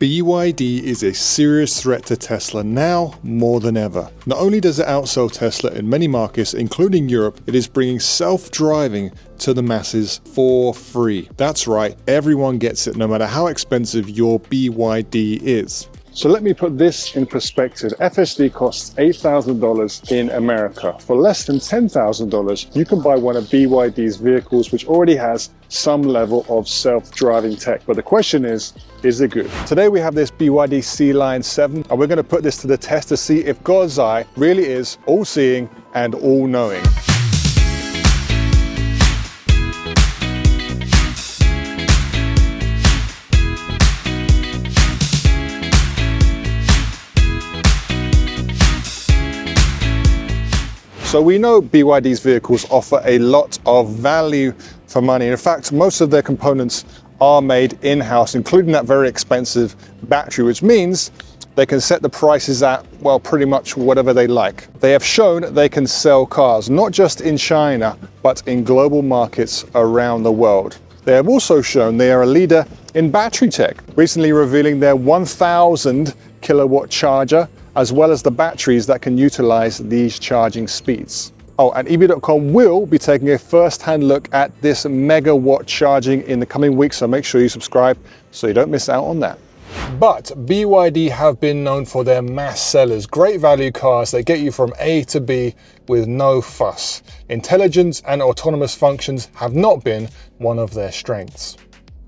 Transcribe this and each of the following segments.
BYD is a serious threat to Tesla now more than ever. Not only does it outsell Tesla in many markets, including Europe, it is bringing self-driving to the masses for free. That's right, everyone gets it no matter how expensive your BYD is. So let me put this in perspective. FSD costs $8,000 in America. For less than $10,000, you can buy one of BYD's vehicles, which already has some level of self-driving tech. But the question is it good? Today we have this BYD C-Line 7, and we're going to put this to the test to see if God's eye really is all-seeing and all-knowing. So we know BYD's vehicles offer a lot of value for money. In fact, most of their components are made in-house, including that very expensive battery, which means they can set the prices at, well, pretty much whatever they like. They have shown they can sell cars, not just in China, but in global markets around the world. They have also shown they are a leader in battery tech, recently revealing their 1,000 kilowatt charger, as well as the batteries that can utilize these charging speeds. Oh, and EV.com will be taking a first-hand look at this megawatt charging in the coming weeks, so make sure you subscribe so you don't miss out on that. But BYD have been known for their mass sellers, great value cars that get you from A to B with no fuss. Intelligence and autonomous functions have not been one of their strengths.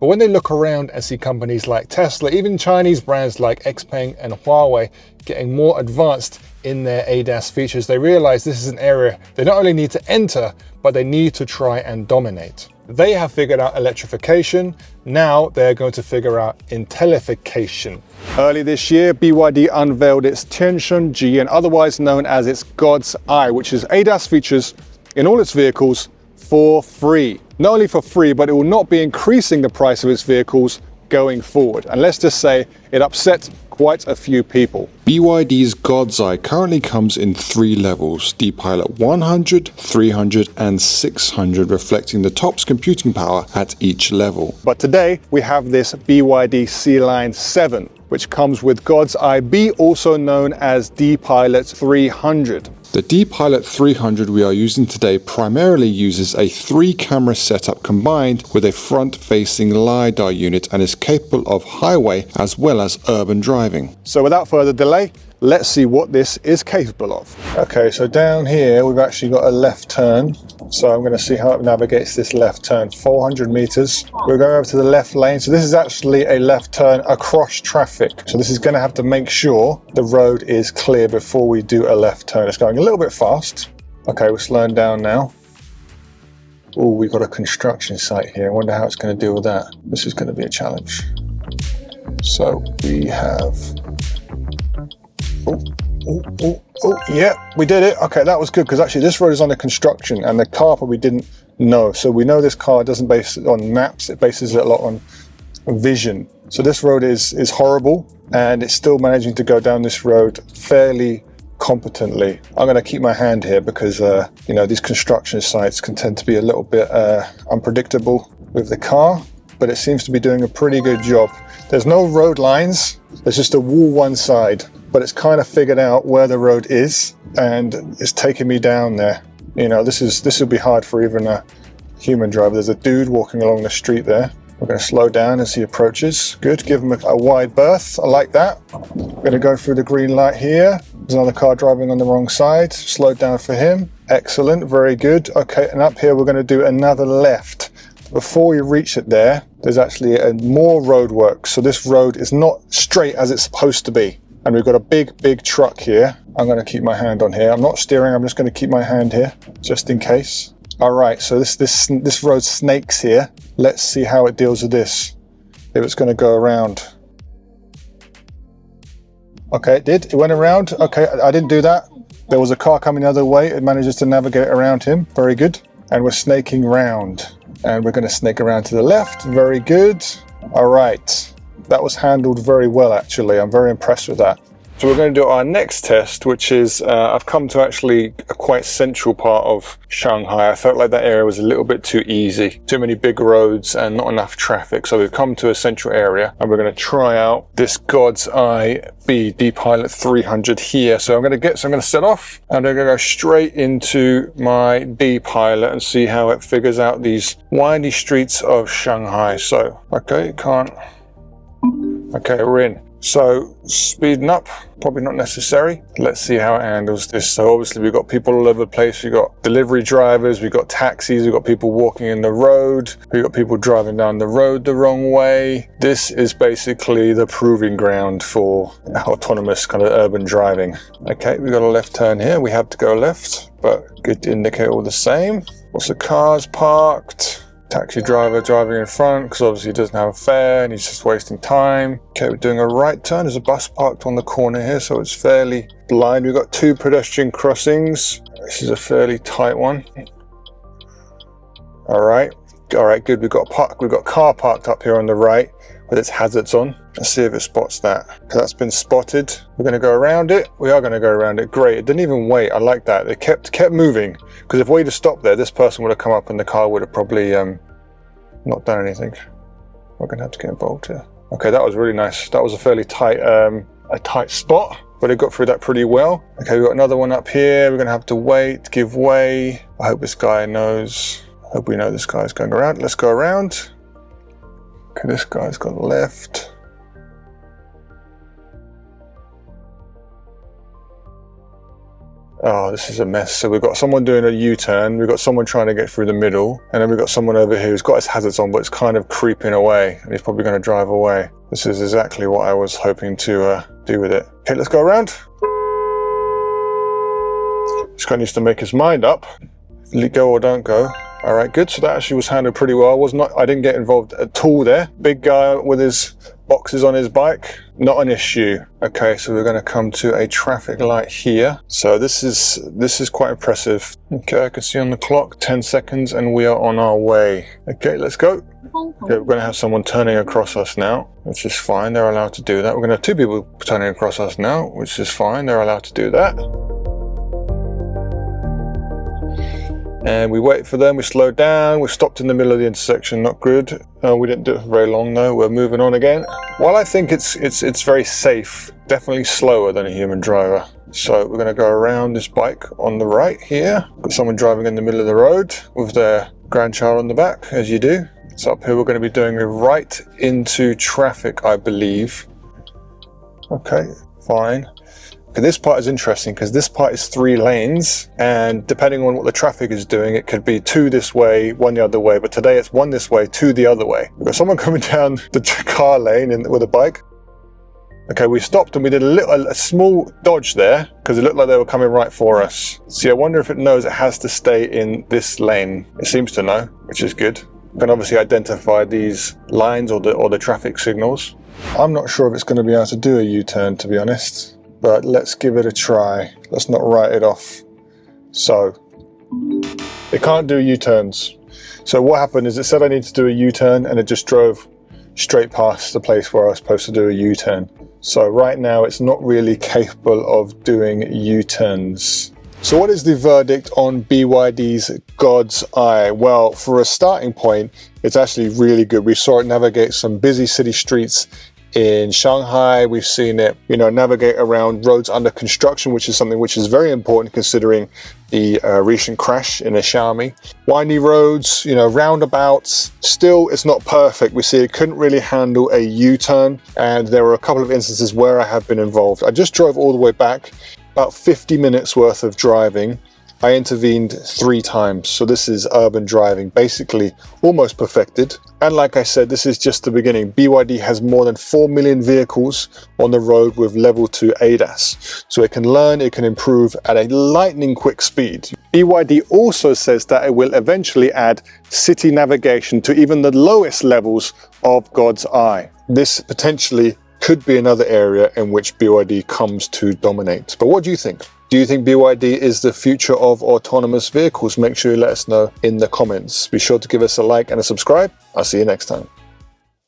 But when they look around and see companies like Tesla, even Chinese brands like XPeng and Huawei getting more advanced in their ADAS features, they realize this is an area they not only need to enter, but they need to try and dominate. They have figured out electrification. Now they're going to figure out intellification. Early this year, BYD unveiled its Tianshunji, and otherwise known as its God's Eye, which is ADAS features in all its vehicles for free. Not only for free, but it will not be increasing the price of its vehicles going forward. And let's just say it upset quite a few people. BYD's God's Eye currently comes in 3 levels: D-Pilot 100, 300 and 600, reflecting the top's computing power at each level. But today we have this BYD C-Line 7, which comes with God's Eye B, also known as D-Pilot 300. The D-Pilot 300 we are using today primarily uses a 3-camera setup combined with a front-facing LiDAR unit and is capable of highway as well as urban driving. So without further delay, let's see what this is capable of. Okay, so down here we've actually got a left turn. So I'm going to see how it navigates this left turn. 400 meters. We're going over to the left lane. So this is actually a left turn across traffic. So this is going to have to make sure the road is clear before we do a left turn. It's going a little bit fast. Okay, we're slowing down now. Oh, we've got a construction site here. I wonder how it's going to deal with that. This is going to be a challenge. So we have... Oh, yeah, we did it. Okay, that was good, because actually this road is under construction and the car probably didn't know. So we know this car doesn't base it on maps, it bases it a lot on vision. So this road is horrible, and it's still managing to go down this road fairly competently. I'm going to keep my hand here because, you know, these construction sites can tend to be a little bit unpredictable with the car, but it seems to be doing a pretty good job. There's no road lines, there's just a wall one side. But it's kind of figured out where the road is, and it's taking me down there. You know, this will be hard for even a human driver. There's a dude walking along the street there. We're going to slow down as he approaches. Good, give him a wide berth. I like that. We're going to go through the green light here. There's another car driving on the wrong side. Slow down for him. Excellent, very good. Okay, and up here we're going to do another left. Before we reach it there, there's actually more road work. So this road is not straight as it's supposed to be. And we've got a big truck here. I'm going to keep my hand on here. I'm not steering, I'm just going to keep my hand here, just in case. All right, so this road snakes here. Let's see how it deals with this. If it's going to go around. Okay, it did. It went around. Okay, I didn't do that. There was a car coming the other way. It manages to navigate around him. Very good. And we're snaking round. And we're going to snake around to the left. Very good. All right. That was handled very well, actually. I'm very impressed with that. So we're going to do our next test, which is I've come to actually a quite central part of Shanghai. I felt like that area was a little bit too easy, too many big roads and not enough traffic. So we've come to a central area and we're going to try out this God's Eye BYD Pilot 300 here. So I'm going to set off and I'm going to go straight into my D Pilot and see how it figures out these windy streets of Shanghai. So, okay, we're in. So speeding up, probably not necessary. Let's see how it handles this. So obviously we've got people all over the place. We've got delivery drivers, we've got taxis, we've got people walking in the road, we've got people driving down the road the wrong way. This is basically the proving ground for autonomous kind of urban driving. Okay, we've got a left turn here. We have to go left, but good to indicate all the same. Lots of cars parked. Taxi driver driving in front because obviously he doesn't have a fare and he's just wasting time. Okay, we're doing a right turn. There's a bus parked on the corner here, so it's fairly blind. We've got 2 pedestrian crossings. This is a fairly tight one. All right, good. We've got car parked up here on the right with its hazards on. Let's see if it spots that. Okay, that's been spotted. We're going to go around it. We are going to go around it. Great. It didn't even wait. I like that. It kept moving, because if we'd have stopped there, this person would have come up and the car would have probably not done anything. We're going to have to get involved here. Okay, that was really nice. That was a fairly tight spot, but it got through that pretty well. Okay, we've got another one up here. We're going to have to wait, give way. I hope this guy knows. I hope we know this guy's going around. Let's go around. Okay, this guy's got left. Oh, this is a mess. So we've got someone doing a U-turn, we've got someone trying to get through the middle, and then we've got someone over here who's got his hazards on, but it's kind of creeping away, and he's probably going to drive away. This is exactly what I was hoping to do with it. Okay, let's go around. This guy needs to make his mind up. Go or don't go. All right, good. So that actually was handled pretty well. I didn't get involved at all there. Big guy with his boxes on his bike, not an issue. Okay, so we're going to come to a traffic light here. So this is quite impressive. Okay, I can see on the clock 10 seconds and we are on our way. Okay, let's go. Okay, we're going to have someone turning across us now, which is fine. They're allowed to do that. We're going to have 2 people turning across us now, which is fine. They're allowed to do that. And we wait for them, we slow down, we stopped in the middle of the intersection, not good. We didn't do it for very long though, we're moving on again. While I think it's very safe, definitely slower than a human driver. So we're gonna go around this bike on the right here. Got someone driving in the middle of the road with their grandchild on the back, as you do. So up here we're gonna be doing a right into traffic, I believe. Okay, fine. Okay, this part is interesting because this part is 3 lanes, and depending on what the traffic is doing, it could be 2 this way, 1 the other way, but today it's 1 this way, 2 the other way. We've got someone coming down the car lane with a bike. Okay, we stopped and we did a small dodge there because it looked like they were coming right for us. See, I wonder if it knows it has to stay in this lane. It seems to know, which is good. We can obviously identify these lines or the traffic signals. I'm not sure if it's going to be able to do a U-turn, to be honest. But let's give it a try. Let's not write it off. So, it can't do U-turns. So what happened is it said I need to do a U-turn and it just drove straight past the place where I was supposed to do a U-turn. So right now it's not really capable of doing U-turns. So what is the verdict on BYD's God's Eye? Well, for a starting point, it's actually really good. We saw it navigate some busy city streets in Shanghai. We've seen it, navigate around roads under construction, which is something which is very important considering the recent crash in a Xiaomi. Windy roads, roundabouts. Still, it's not perfect. We see it couldn't really handle a U-turn, and there were a couple of instances where I have been involved. I just drove all the way back, about 50 minutes worth of driving. I intervened 3 times. So this is urban driving, basically almost perfected. And like I said, this is just the beginning. BYD has more than 4 million vehicles on the road with level 2 ADAS. So it can learn, it can improve at a lightning quick speed. BYD also says that it will eventually add city navigation to even the lowest levels of God's Eye. This potentially could be another area in which BYD comes to dominate. But what do you think? Do you think BYD is the future of autonomous vehicles? Make sure you let us know in the comments. Be sure to give us a like and a subscribe. I'll see you next time.